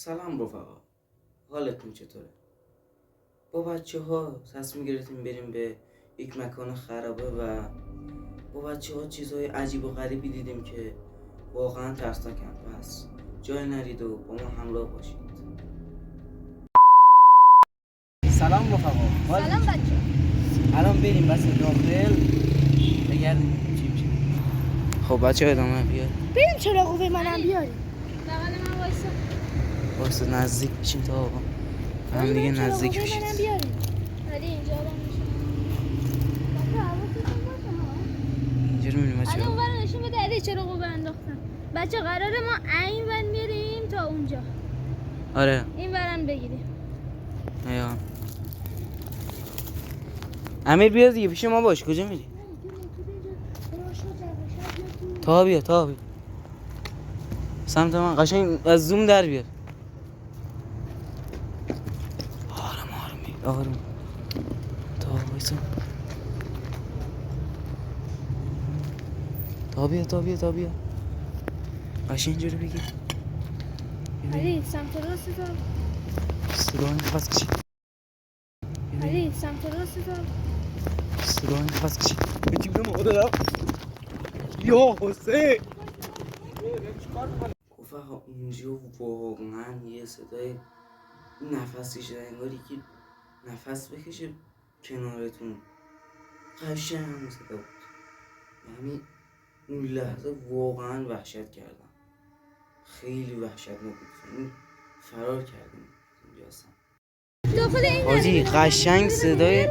سلام رفقا، حالتون چطوره؟ با بچه ها تصمیم گرفتیم بریم به یک مکان خرابه و با بچه ها چیزهای عجیب و غریبی دیدیم که واقعا ترسناکن. پس جای نرید و با ما همراه باشید. سلام رفقا. سلام بچه. الان بریم بس داخل بگردیم چی میشه. خب بچه ها ادامه بیار. بریم چراغ منم بیاریم. بغل من وایسا نزدیک بشیم تا آقا هم دیگه نزدیک بشید. ولی اینجا رو میشه. اینجا رو میبینیم بچه الان ها. اونور نشون بده. علی چراغو انداختن. بچه قراره ما این ور میریم تا اونجا. آره. این ورم بگیریم. ایا. امیر بیا دیگه پیش ما باش. کجا میری؟ تا بیا سمت من قشنگ از زوم در بیار. آروم تا وایسا. تا بیا قشنگ اینجوری بگیر. علی سمت راست تو. صدا نفس کشید. علی سمت راست تو. صدا نفس کشید. بچی بودم آدم یا حسین رفقا اونجا واقعا یه صدای نفس کشیدن انگاری که نفس بکشه کنارتون. قشنگ همون صدا بود. یعنی اون لحظه واقعا وحشت کردم. خیلی وحشتناک بود. یعنی فرار کردیم اونجا اصلا. داخل این حاجی قشنگ صدای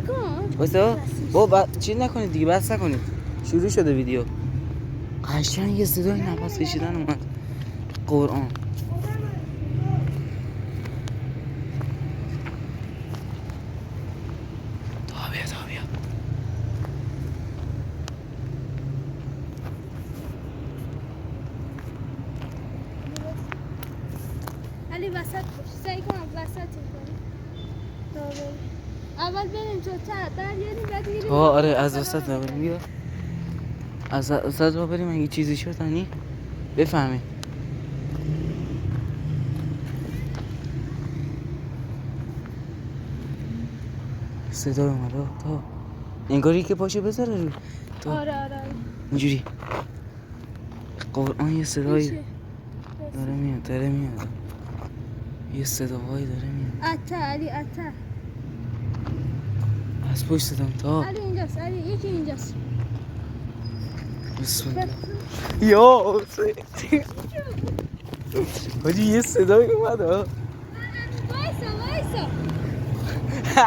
واسه با چیز نکنید دیگه، بس نکنید، شروع شده ویدیو. قشنگ یه صدای نفس کشیدن اومد. قرآن تا بیا علی وسط باش. سعی کنم وسط کنیم. اول بریم تو بعد یادیم بعد میریم. آره از وسط نبریم. بیا از وسط ما بریم. اگه چیزی شد تانی بفهمیم. صدا اومد تا انگاری که پاشه بذاره رو تا آره اینجوری. قرآن یه صدایی داره میاد. یه صداهایی داره میاد. علی اتا از پشت صدام تا علی اینجاست. علی یکی اینجاست. بسم الله. یا حسین حاجی یه صدایی اومد ها. وایسا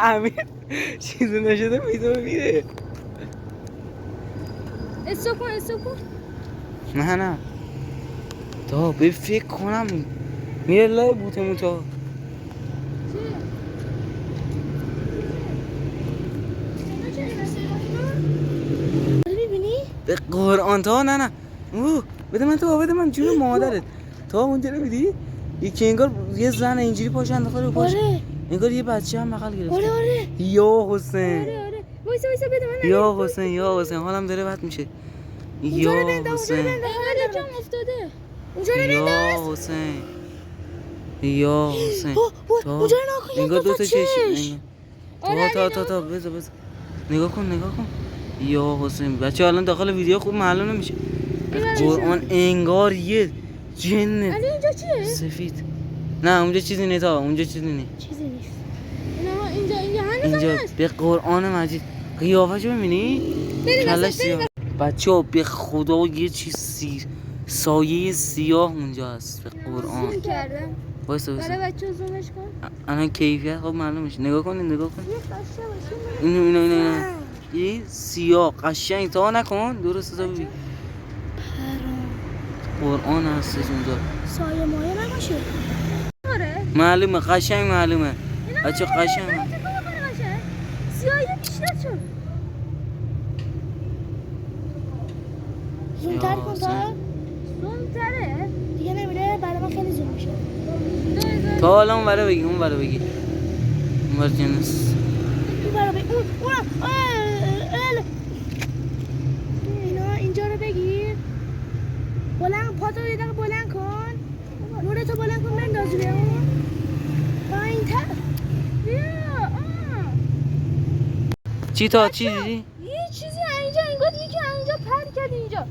امیر چیزی نشده میره. استوب کن نه تا به فکر کنم میره لای بوتمون تا میبینی؟ به قرآن تا نه بده من جون مادرت. تا اونجا رو میدی یکی انگار یه زن اینجوری پاش انداخته رو پاش. آره انگار یه بچه هم بغل گرفته. آره یا حسین. آره وایسا بده من. یا حسین حالم داره بد میشه. یا حسین حالت جام افتاده. اونجا رو یا حسین اونجا رو نکن. انگار دوتا چشم. آره تا بذار نگاه کن. یا حسین بچه الان داخل ویدیو خوب معلوم نمیشه. قرآن انگار یه جن. علی اینجا چیه؟ سفید. نه اونجا چیزی نیست. چیزی نیست. اینا اینجا هست. به قرآن مجید قیافه‌شو می‌بینی؟ کلش سیاه. بچه‌ها به خدا یه چیز سایه سیاه اونجا هست. به قرآن زوم کردم. وایسا برای بچه‌ها زومش کن. الان کیفیت خب معلوم میشه. نگاه کن. اینو یه سیاه قشنگ تا نکن درست حساب ببین. قرآن هست اونجا. سایه مایه نباشه. آره. معلومه بچه قشنگ. سیاهی بیشتر شد. زومتر کن تا. زومتره؟ دیگه نمیره. برای من خیلی زوم میشه. تا حالا اون برای بگی. اون بر جنس اون برای بگی. اینا اینجا رو بگیر. پاتو یه دقیقه بلند کن. نورتو بلند کن بنداز روی اون پایین تر بیا چی تا چی دیدی؟ یه چیزی اینجا انگار یکی اینجا پر کرد اینجا.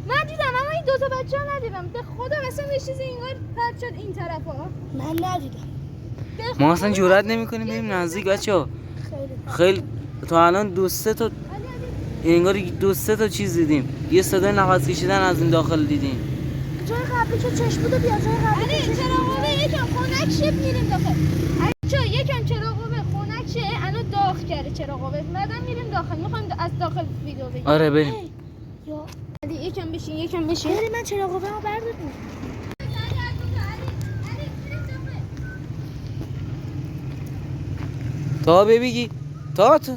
من دیدم اما این دوتا بچه ها ندیدم. به خدا مثلا یه چیزی انگار پر شد این طرف ها. من ندیدم ما اصلا جرئت نمی‌کنیم بریم نزدیک بچه‌ها. خیلی تا الان دو سه تا انگار دو سه تا چیز دیدیم. یه صدای نفس کشیدن از این داخل دیدیم. جای قبلی که چشم بودو بیا جای قبلی که چشم چراغ یکم خنک شه میریم داخل. بچه‌ها یکم چراغ خنک شه الان داغ کرده چراغ بعدم میریم داخل. می‌خوایم از داخل ویدیو بگیریم. آره بریم. یا علی یکم بشین. بری من چراغو بردارم تا ببیگی تا تو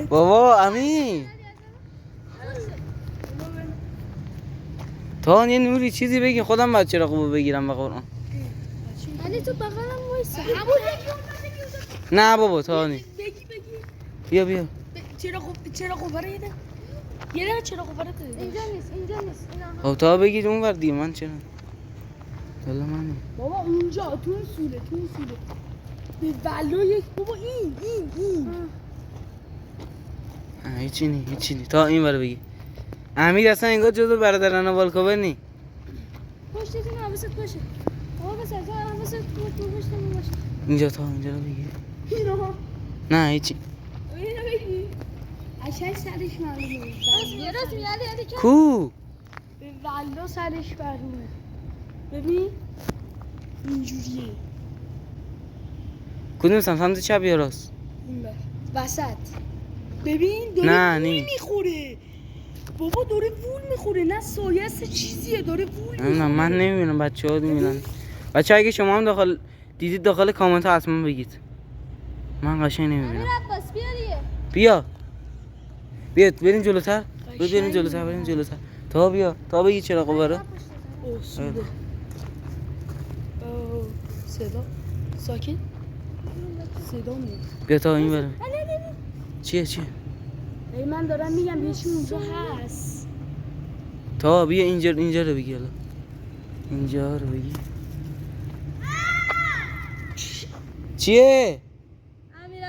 بابا امین تا یه نوری چیزی بگی خودم بچه را خوب بگیرم به قرآن. علی تو بغلم وایسا. نه بابا تا نی بگی بیا چرا قواره یه دقیقه چرا قواره داره اینجا نیست اینا. خب تا بگید اون ور دیگه من چرا والا من بابا اونجا تو اون سوله به ولو یک بابا این هیچی نی تا این ور بگی. امیر اصلا انگار جزو برادران والکوبر نی. پشتتون حواست باشه. آقا بس تو حواست پشتمون باشه. اینجا تا اینجا رو بگی. اینا نه هیچی اینا بگی عشق سرش معلومه راست میگه علی کو به ولو سرش معلومه ببین اینجوریه کدوم سمت چپ یا راست؟ این بر وسط ببین داره نه، وول نی. میخوره بابا داره وول میخوره نه سایه است چیزیه داره وول میخوره نه من نمیبینم بچه‌ها میبینن. بچه اگه شما هم دیدید داخل کامنت ها حتما بگید. من قشنگ امیر نمیبینم. عباس بیا دیگه. بیا بریم جلوتر. بریم جلوتر. تا بیا تا بگی چرا قبره. اوه سوده اوه صدا ساکت صدا میاد بیا تا این برم. چیه ای من دارم میگم یه چی اونجا هست تا بیا اینجا رو بگی حالا. اینجا رو بگی. چیه؟ امیر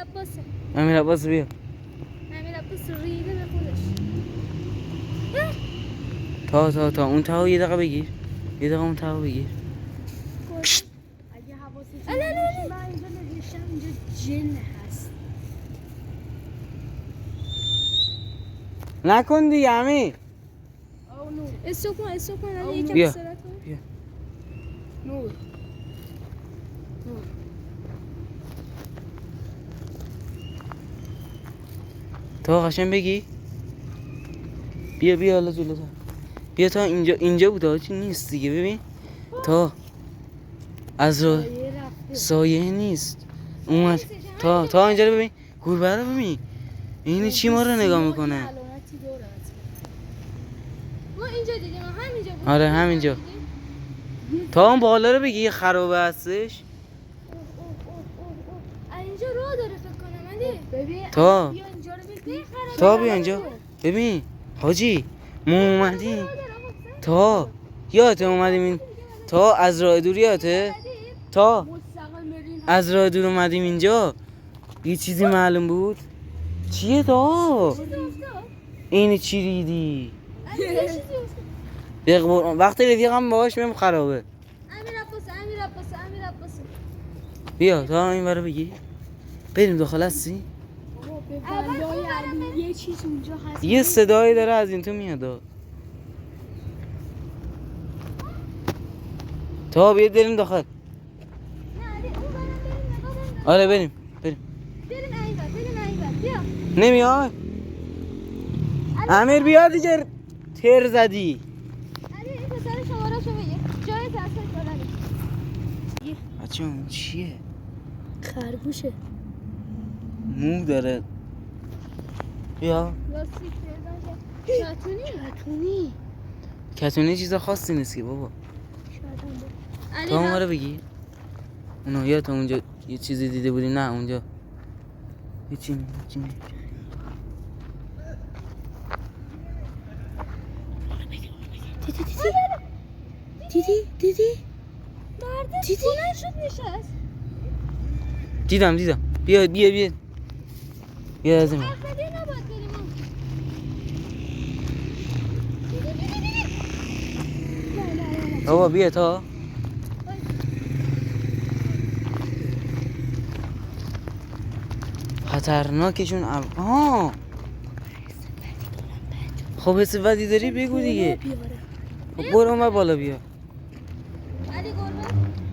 عباس بیا. امیر عباس ریده به خودش. تا اون تا یه دقیقه بگیر. اون تا بگیر. اگه حواست باشه من اینجا نوشتم اینجا جن هست نکن دیگه امیر. او نور استوب کن علی یکم بیا. استراحت کن. بیا. نور تا قشنگ بگی. بیا حالا جلوتر. بیا تا اینجا بود آجی نیست دیگه ببین. تا از رو سایه نیست. اومد تا اینجا رو ببین. گوربه رو ببین. این چی ما رو نگاه میکنه. علامتی داره ما اینجا دیدیم همینجا بود. آره همینجا. تا اون بالا رو بگی یه خرابه هستش. اینجا راه داره فکر کنم علی. ببین تا بیا اینجا رو ببین تا بیا اینجا ببین حاجی ما اومدیم تا یادت اومدیم این تا از راه دور یادته تا مستقل برین از راه دور اومدیم اینجا یه چیزی معلوم بود چیه تا این چی دیدی وقتی رفیقم باهاش میم خرابه امیر عباس بیا تا این برو بگی بریم داخل هستی بابا به بلای علی یه چیز اونجا هست یه صدایی داره از این تو میاد تا بیا بریم داخل آره بریم بریم اینور بیا نمیای امیر بیا دیگه تر زدی علی این پسر شماره‌شو بگیر جای ترسش بلده بچه اون چیه خرگوشه مو داره بیا لاستیک شاتونی کتونی چیز خاصی نیست که بابا علی تا اون رو بگی اونا یا تا اونجا یه چیزی دیده بودی نه اونجا هیچی نی دیدی مرد دیدی؟ بلند شد نشست. دیدم بیا بیا از این ور. عقلی نباید بریم ما. دیدی. بابا بیا تا خطرناکشون آها خب حس بدی داری بگو دیگه. خب برو اون بالا بیا. علی گربه.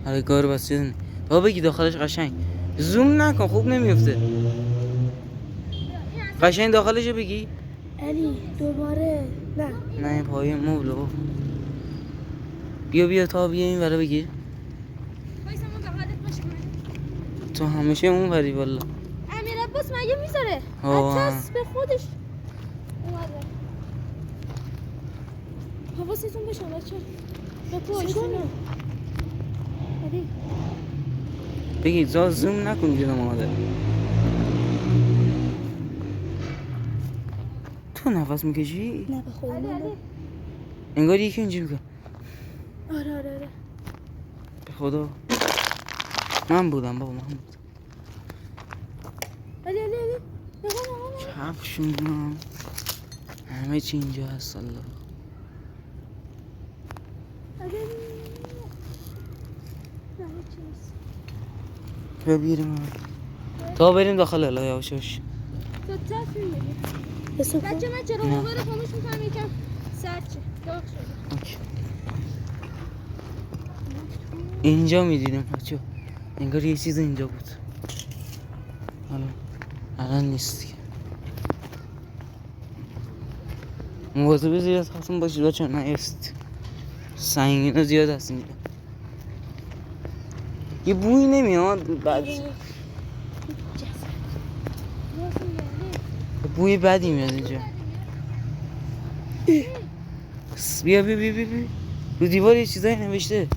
آره گار بس چیزی بابا بگی داخلش قشنگ زوم نکن خوب نمیفته. قشنگ داخلشو بگی. علی دوباره نه پای مبل بابا. بیا تا بیا این ورا بگیر. وایسا ما به حالت باشیم. تو همیشه اون وری والا. امیر عباس مگه میذاره؟ آه. عطس به خودش اومده. حواستون بشه بچه. به پوشونه. علی. بگی زوم نکن جلو مادر. تو نفس میکشی؟ نه به خدا علی. انگار یکی اینجوری میکنه. آره به خدا من بودم بابا من بودم. علی. نگاه. چپشون همه چی اینجا هست الله. علی. نه چیز. بیا بیریم تا بریم داخل الا یواشاش. تو تصمیم بگیر. بچه من چرا نه. موبایل رو خاموش میکنم یکم سرد شه داغ شده. اوکی. اینجا میدیدم بچه انگار یه چیز اینجا بود. الان نیست دیگه. مواظب زیاد خواستم باشید بچه نیست سنگین زیاد هست اینجا. یه بوی نمیاد بعد بوی بدی میاد اینجا. بیا رو دیوار یه چیزایی نوشته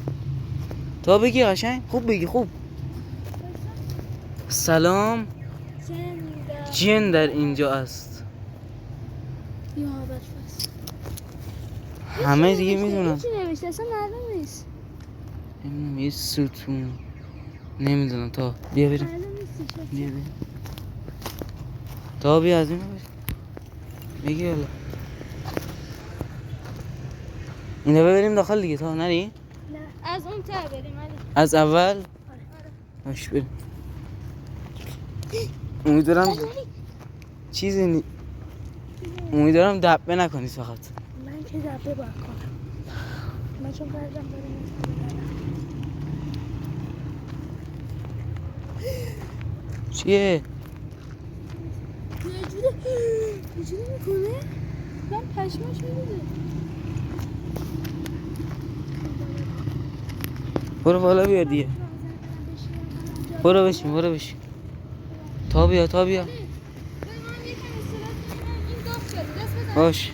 تا بگی قشنگ خوب بگی خوب. سلام جن در اینجا است. همه دیگه میدونن. چی نوشته اصلا معلوم نیست. یه ستون نمیدونم تا بیا بریم. معلوم نیست بیا تا بیا از این بریم بگی حالا اینو بریم داخل دیگه تا نری؟ نه از اون تر بریم علی. از اول؟ باش بریم. امیدوارم چیزی امیدوارم دبه نکنید فقط. من که دبه باید کنم. من چون بردم بریم چیه؟ یه جوری میکنه؟ من پشماش میریزه. برو بالا بیا دیگه. برو بشین تا بیا بریم هم یکم استراحت کنم. این داغ شده دست بزن. باش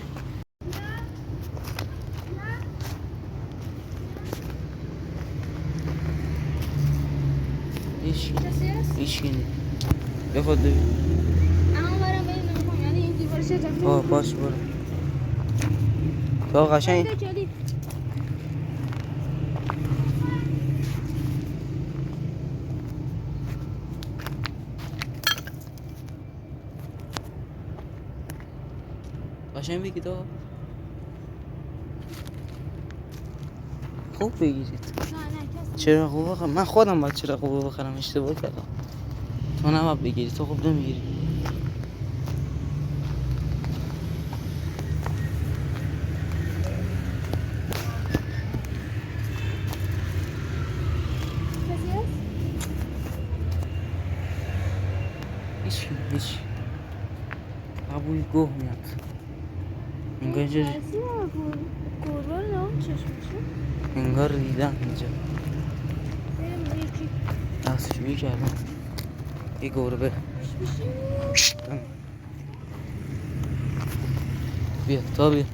کسی هست؟ ایشگینی به خود ببین. اما برم بریم نگاه کنم. یعنی این دیوارش یه جفت. باش برو تا قشنگ علی. قشنگ بگی تا خوب بگیرید. نه کسی. چرا خوب بخرم من خودم باید چرا خوب بخرم اشتباه کردم. تو نباید بگیری تو خوب نمیگیری. کسی هست؟ هیچ قبول گوه میاد انگار اینجا گربه رو نام چشمشه. انگار ریدن اینجا بریم یکی. دستشویی کردم یه گربه. بیا تا بیا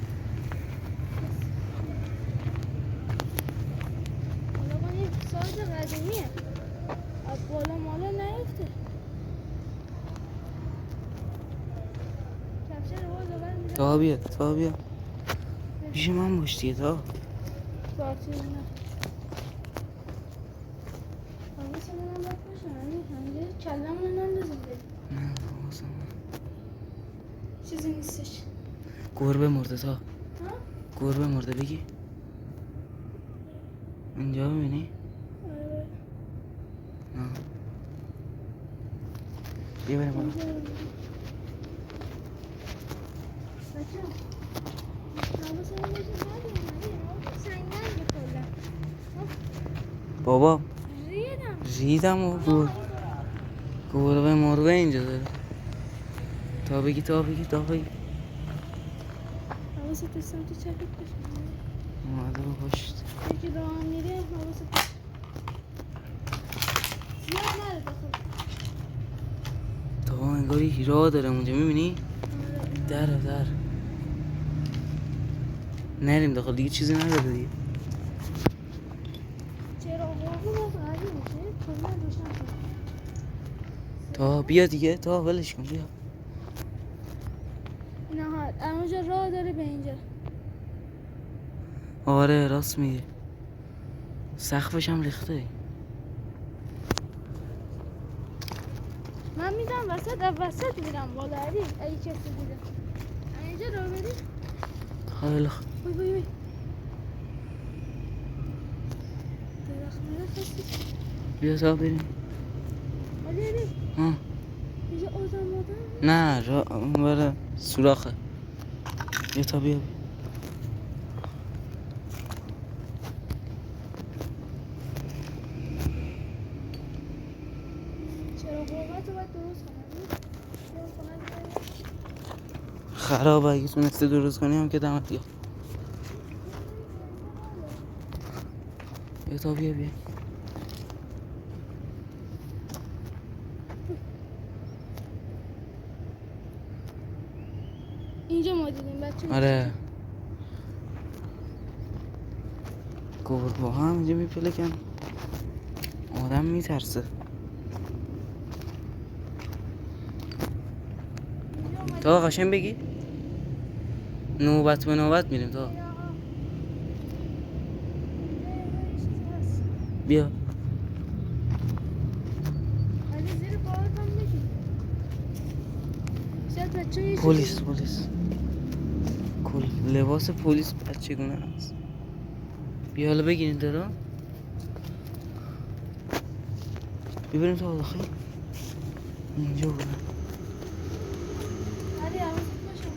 حالا با این ساز قدیمیه از بالا مالا نیفته. کفشه رو باز آور می‌ذارم. تا بیا بریم. پیش من باش دیگه تا باتری نه حواست منم باید باشم همینجا کلمون رو نندازیم بریم نه حواسم چیزی نیستش گربه مرده تا ها؟ گربه مرده بگی اینجا ببینی آره نه بیا بریم بالا اینجا رو بچه حواست منم باشم ندیم سنگن بخورم بابا ریدم ریدم و گربه مربه اینجا داره تا بگی حواست به سمت چپت باشه اومده با پشت یکی راه هم میره حواست باشه زیاد نره داخل تا انگاری راه داره اونجا میبینی آره در نریم داخل دیگه چیزی نداره دیگه چرا قربون از علی میشه کلا روشن شد تا بیا دیگه تا ولش کن بیا نه اونجا راه داره به اینجا آره راست میگه سقفش هم ریخته من میدم وسط میرم بالا علی اگه کسی دیده اینجا راه بری خیلی خوب وای درخت هستی بیا تا بریم علی ها اینجا آدم نه اون بره سوراخه بیا تا بیا چرا قوت رو باید درست کنم خرابه اگه تونسته درست کنی هم که دمت گرم بیا تا بیا اینجا ما دیدیم بچه آره گربه ها هم اینجا میپلکن آدم میترسه تا قشنگ بگی نوبت به نوبت میریم تا بیا علی زیر پاهات هم بشین شاید بچه یه پلیس کل لباس پلیس بچگونه هست بیا حالا بگیرین دارا ببریم تا داخل اینجا بودن علی حواست باشه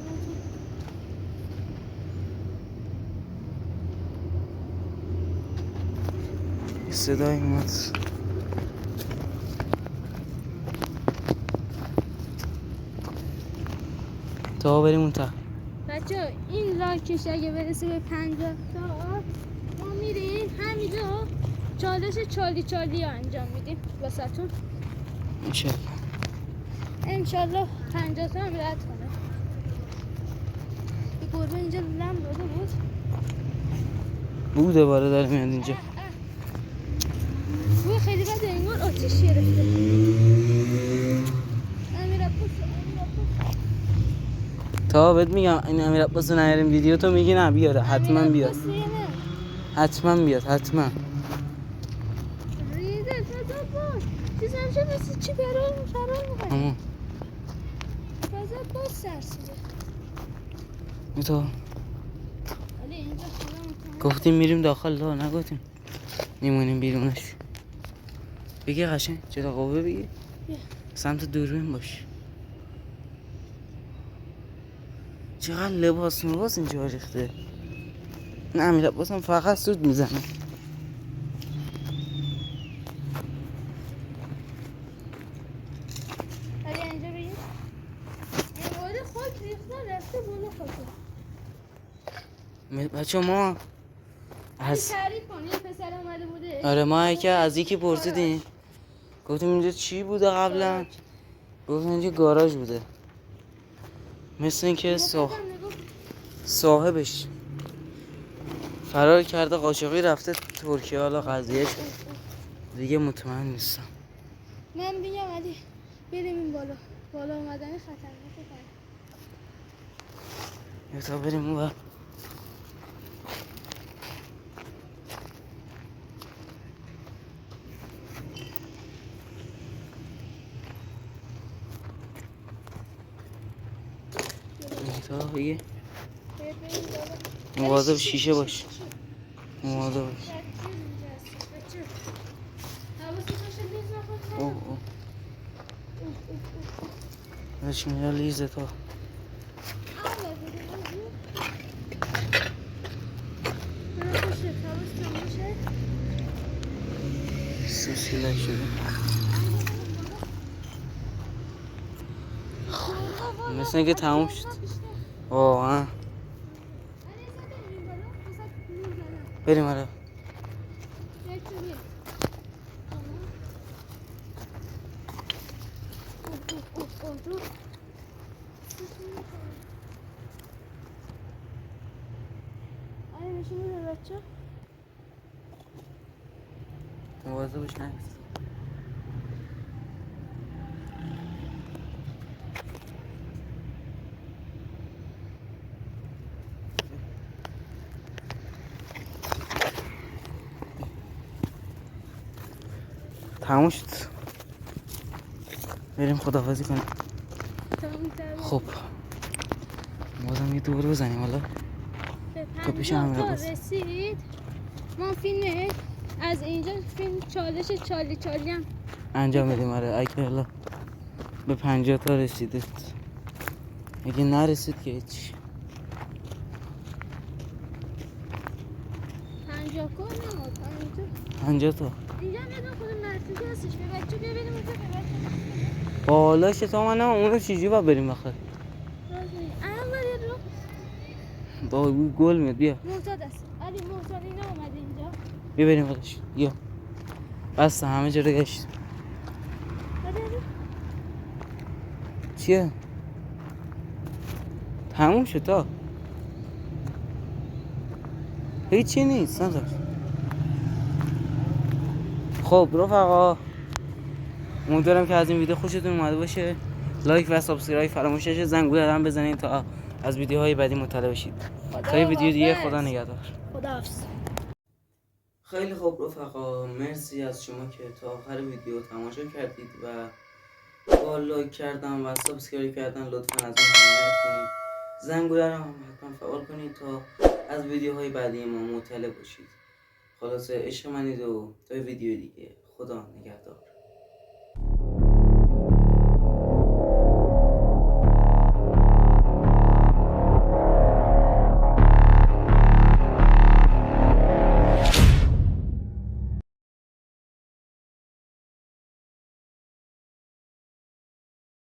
صدای اومد تا بریم اون ته بچه این لاکش اگه برسه به 50 تا ما میریم همینجا چالش چالی انجام میدیم واسهتون انشالله انشالله 50 تا هم رد کنه این گربه اینجا لم داده بوده باره داره میاد اینجا بوی خیلی بده انگار آتیش گرفته امیر عباس تا بهت میگم این امیر عباس رو نهاریم ویدیو تو میگی نه بیاره حتما بیاد امیر عباس نه حتما بیاد حتما ریده فضا باش چیز همشه مثل چی فرار میکنه همون فضا باز سرسیده تو علی اینجا خدا میکنه گفتیم میریم داخل لا نگفتیم میمونیم بیرونش بگی قشنگ چرا قوه بگی بیا. سمت دوربین باش چقدر لباس اینجا ریخته نه امیر عباس هم فقط سود میزنه علی اینجا بگیر این باره خاک ریخته رفته بالا خاکه بچه ما از تعریف کن یه پسر اومده بوده آره ما که از یکی پرسیدیم گفتیم اینجا چی بوده قبلا گفتیم اینجا گاراژ بوده مثل اینکه صاحبش فرار کرده قاچاقی رفته ترکیه حالا قضیه شد دیگه مطمئن نیستم من میگم علی بریم این بالا اومدن خطرناکه یا تا بریم اون تا بگه بریم بالا. مواظب شیشه باش. مواظب باش. حواست باشه لیز نخور. اوه اوه بهش میگه لیزه تا سلسله شده مثل اینکه تموم شد واقعا. بریم آره. مواظب باش نریز. تموم شد. بریم خداحافظی کنیم. خب بازم یه دور بزنیم حالا تا پیش هم رسید. ما فیلم از اینجا فیلم چالش چالی هم انجام میدیم. آره اگه حالا به 50 تا رسیدید، اگه نرسید که هیچ. 50 کن نماد 50 تا اینجا ندون خود مرتیجه هستش. به بچه بیا بریم اونجا. به بچه بالاش تا من اونو چیزی با بریم بخیر. الان باید رو با گل میاد. بیا مرتاد است. علی مرتاد اینا اومده اینجا. بیا بریم بالاش. بیا بس همه جا رو گشت. علی چیه؟ تموم شد تا هیچی نیست نظر. خب رفقا امیدوارم که از این ویدیو خوشتون اومده باشه. لایک و سابسکرایب فراموش نشه. زنگوله هم بزنید تا از ویدیوهای بعدی مطلع بشید. تا یه ویدیو دیگه خدا نگهدار. خداحافظ. خیلی خوب رفقا، مرسی از شما که تا آخر ویدیو تماشا کردید و با لایک کردن و سابسکرایب کردن لطفا از اون حمایت کنید. زنگوله رو هم حتما فعال کنید تا از ویدیوهای بعدی ما مطلع باشید. خلاصه عشق منید و تا ویدیو دیگه خدا نگهدار.